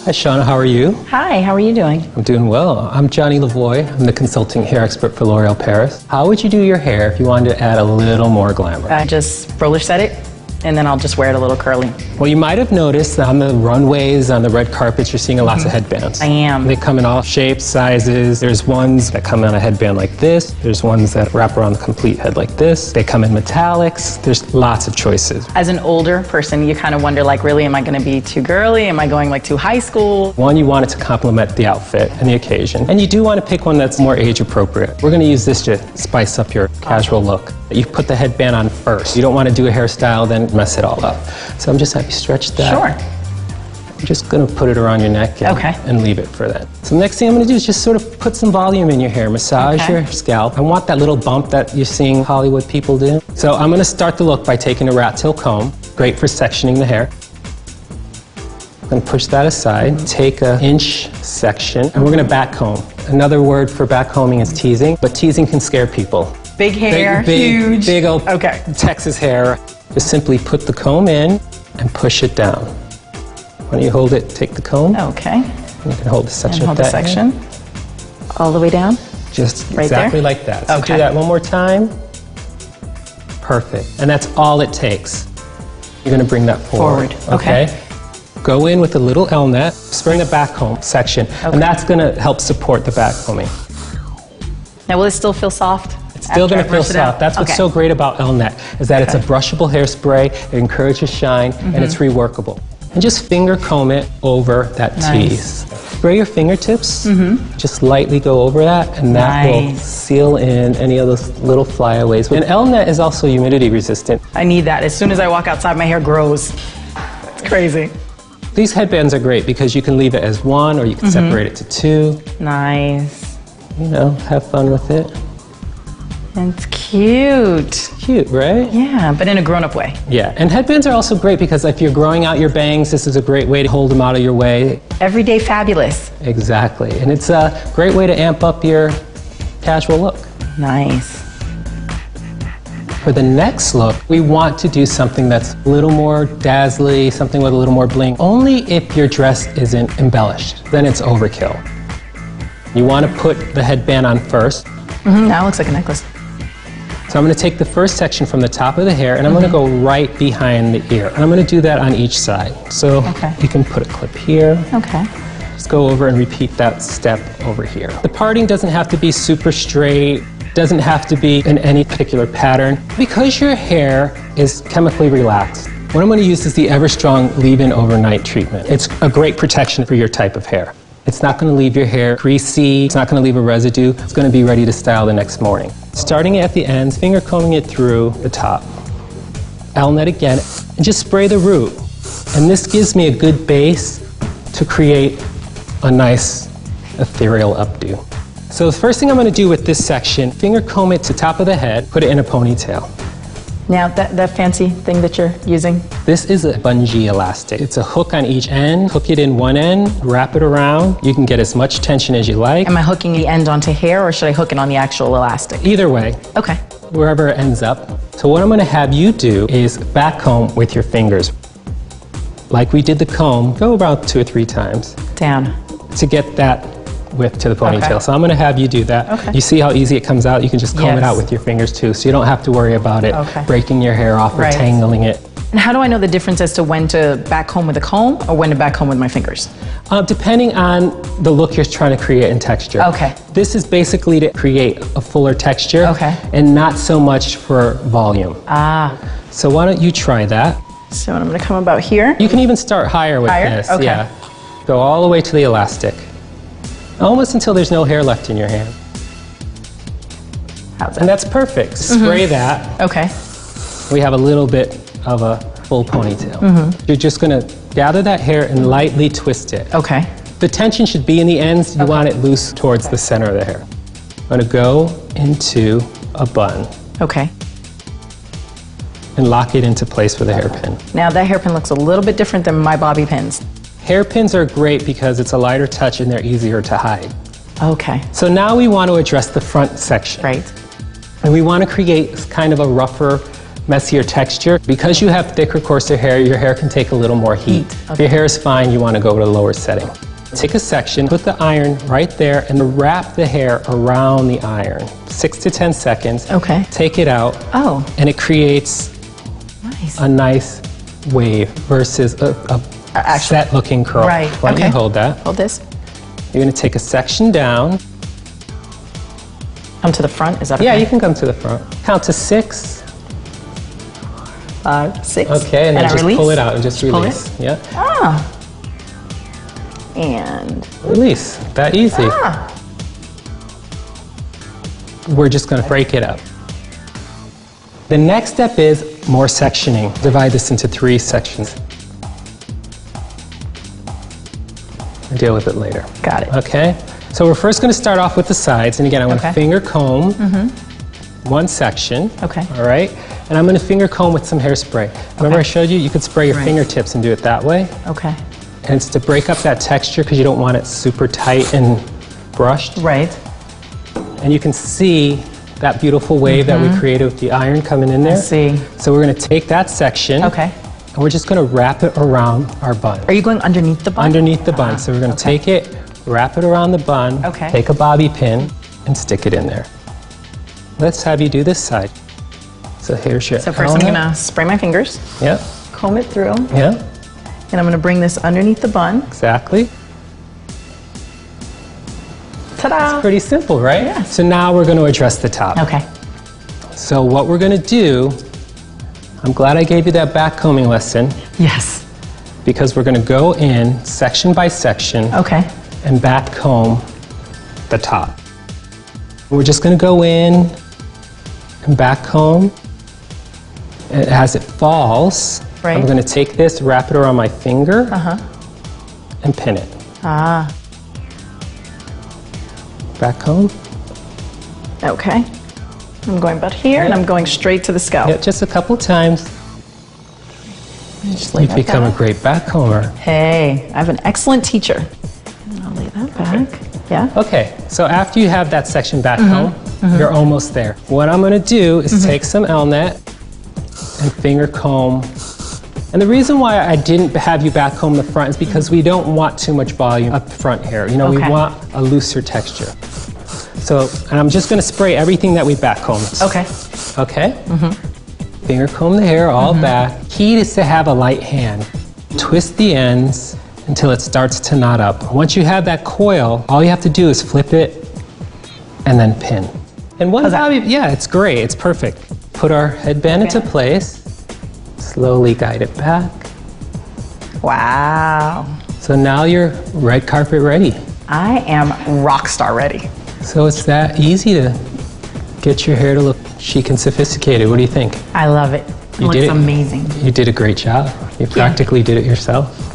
Hi Channa, how are you? Hi, how are you doing? I'm doing well. I'm Johnny Lavoy. I'm the consulting hair expert for L'Oréal Paris. How would you do your hair if you wanted to add a little more glamour? I just roller set it, and then I'll just wear it a little curly. Well, you might have noticed that on the runways, on the red carpets, you're seeing lots of headbands. I am. They come in all shapes, sizes. There's ones that come on a headband like this. There's ones that wrap around the complete head like this. They come in metallics. There's lots of choices. As an older person, you kind of wonder, like, really, am I going to be too girly? Am I going, like, too high school? One, you want it to complement the outfit and the occasion. And you do want to pick one that's more age appropriate. We're going to use this to spice up your casual look. You put the headband on first. You don't want to do a hairstyle, then mess it all up. So I'm just having you stretch that. Sure. I'm just going to put it around your neck and leave it for that. So the next thing I'm going to do is just sort of put some volume in your hair, massage your scalp. I want that little bump that you're seeing Hollywood people do. So I'm going to start the look by taking a rat tail comb, great for sectioning the hair. I'm going to push that aside, take an inch section, and we're going to back comb. Another word for back combing is teasing, but teasing can scare people. Big hair, huge. Big old Texas hair. Just simply put the comb in and push it down. Why don't you hold it, take the comb. Okay. You can hold the section. And hold the section. All the way down? Just right exactly there? Like that. So do that one more time. Perfect. And that's all it takes. You're going to bring that forward. Okay. Go in with a little Elnett, spring the back comb section, and that's going to help support the back combing. Now, will it still feel soft? It's still going to feel soft. That's what's so great about Elnett, is that it's a brushable hairspray, it encourages shine, and it's reworkable. And just finger comb it over that tease. Spray your fingertips, just lightly go over that, and that will seal in any of those little flyaways. And Elnett is also humidity resistant. I need that. As soon as I walk outside, my hair grows. It's crazy. These headbands are great because you can leave it as one, or you can separate it to two. Nice. You know, have fun with it. It's cute. Cute, right? Yeah, but in a grown-up way. Yeah, and headbands are also great because if you're growing out your bangs, this is a great way to hold them out of your way. Everyday fabulous. Exactly, and it's a great way to amp up your casual look. Nice. For the next look, we want to do something that's a little more dazzly, something with a little more bling. Only if your dress isn't embellished, then it's overkill. You want to put the headband on first. Now it looks like a necklace. So I'm going to take the first section from the top of the hair and I'm going to go right behind the ear. And I'm going to do that on each side. So you can put a clip here. Okay. Just go over and repeat that step over here. The parting doesn't have to be super straight, doesn't have to be in any particular pattern. Because your hair is chemically relaxed, what I'm going to use is the EVERSTRONG Leave-In Overnight Treatment. It's a great protection for your type of hair. It's not going to leave your hair greasy, it's not going to leave a residue, it's going to be ready to style the next morning. Starting at the ends, finger combing it through the top. Elnett again, and just spray the root. And this gives me a good base to create a nice ethereal updo. So the first thing I'm going to do with this section, finger comb it to the top of the head, put it in a ponytail. Now, that fancy thing that you're using? This is a bungee elastic. It's a hook on each end. Hook it in one end, wrap it around. You can get as much tension as you like. Am I hooking the end onto hair, or should I hook it on the actual elastic? Either way. Okay. Wherever it ends up. So what I'm going to have you do is back comb with your fingers. Like we did the comb, go about 2 or 3 times. Down. To get that width to the ponytail. So I'm going to have you do that. You see how easy it comes out? You can just comb it out with your fingers too, so you don't have to worry about it breaking your hair off or tangling it. And how do I know the difference as to when to back comb with a comb or when to back comb with my fingers? Depending on the look you're trying to create in texture. Okay. This is basically to create a fuller texture and not so much for volume. Ah. So why don't you try that? So I'm going to come about here. You can even start higher with this. Okay. Yeah. Go all the way to the elastic. Almost until there's no hair left in your hand. How's that? And that's perfect. Spray that. Okay. We have a little bit of a full ponytail. You're just going to gather that hair and lightly twist it. Okay. The tension should be in the ends. You want it loose towards the center of the hair. I'm going to go into a bun. Okay. And lock it into place with a hairpin. Now that hairpin looks a little bit different than my bobby pins. Hairpins are great because it's a lighter touch and they're easier to hide. Okay. So now we want to address the front section. Right. And we want to create kind of a rougher, messier texture. Because you have thicker, coarser hair, your hair can take a little more heat. Okay. If your hair is fine, you want to go to a lower setting. Take a section, put the iron right there, and wrap the hair around the iron. 6 to 10 seconds. Okay. Take it out. Oh. And it creates a nice wave versus a set-looking curl. Right. Why don't you hold that? Hold this. You're going to take a section down. Come to the front, is that okay? Yeah, you can come to the front. Count to 6. 5, 6. Okay, and then just release? pull it out and just Pull release. it? Yeah. Ah. And Release. That easy. ah. We're just going to break it up. The next step is more sectioning. Divide this into 3 sections. We'll deal with it later. Got it. Okay? So we're first going to start off with the sides. And again, I'm going to finger comb one section. Okay. All right? And I'm going to finger comb with some hairspray. Remember I showed you? You could spray your fingertips and do it that way. Okay. And it's to break up that texture because you don't want it super tight and brushed. Right. And you can see that beautiful wave that we created with the iron coming in there. I see. So we're going to take that section. Okay. And we're just going to wrap it around our bun. Are you going underneath the bun? Underneath the bun. So we're going to take it, wrap it around the bun, take a bobby pin, and stick it in there. Let's have you do this side. So here's your So first I'm going to spray my fingers. Yep. Comb it through. Yep. And I'm going to bring this underneath the bun. Exactly. Ta-da! Pretty simple, right? Yes. So now we're going to address the top. Okay. So what we're going to do, I'm glad I gave you that back combing lesson. Yes. Because we're going to go in section by section and back comb the top. We're just going to go in and back comb. And as it falls, I'm going to take this, wrap it around my finger, and pin it. Ah. Back comb. Okay. I'm going about here, and I'm going straight to the scalp. Yeah, just a couple times. Just lay You've that become back. a great back comber. Hey, I have an excellent teacher. And I'll lay that back. Yeah. Okay, so after you have that section back comb, you're almost there. What I'm going to do is take some Elnett and finger comb. And the reason why I didn't have you back comb the front is because we don't want too much volume up front here. You know, we want a looser texture. So, and I'm just going to spray everything that we back combed. Okay. Okay? Finger comb the hair all back. Key is to have a light hand. Twist the ends until it starts to knot up. Once you have that coil, all you have to do is flip it and then pin. And one bobby, yeah, it's great. It's perfect. Put our headband into place. Slowly guide it back. Wow. So now you're red carpet ready. I am rock star ready. So it's that easy to get your hair to look chic and sophisticated. What do you think? I love it. It looks amazing. You did a great job. You practically did it yourself.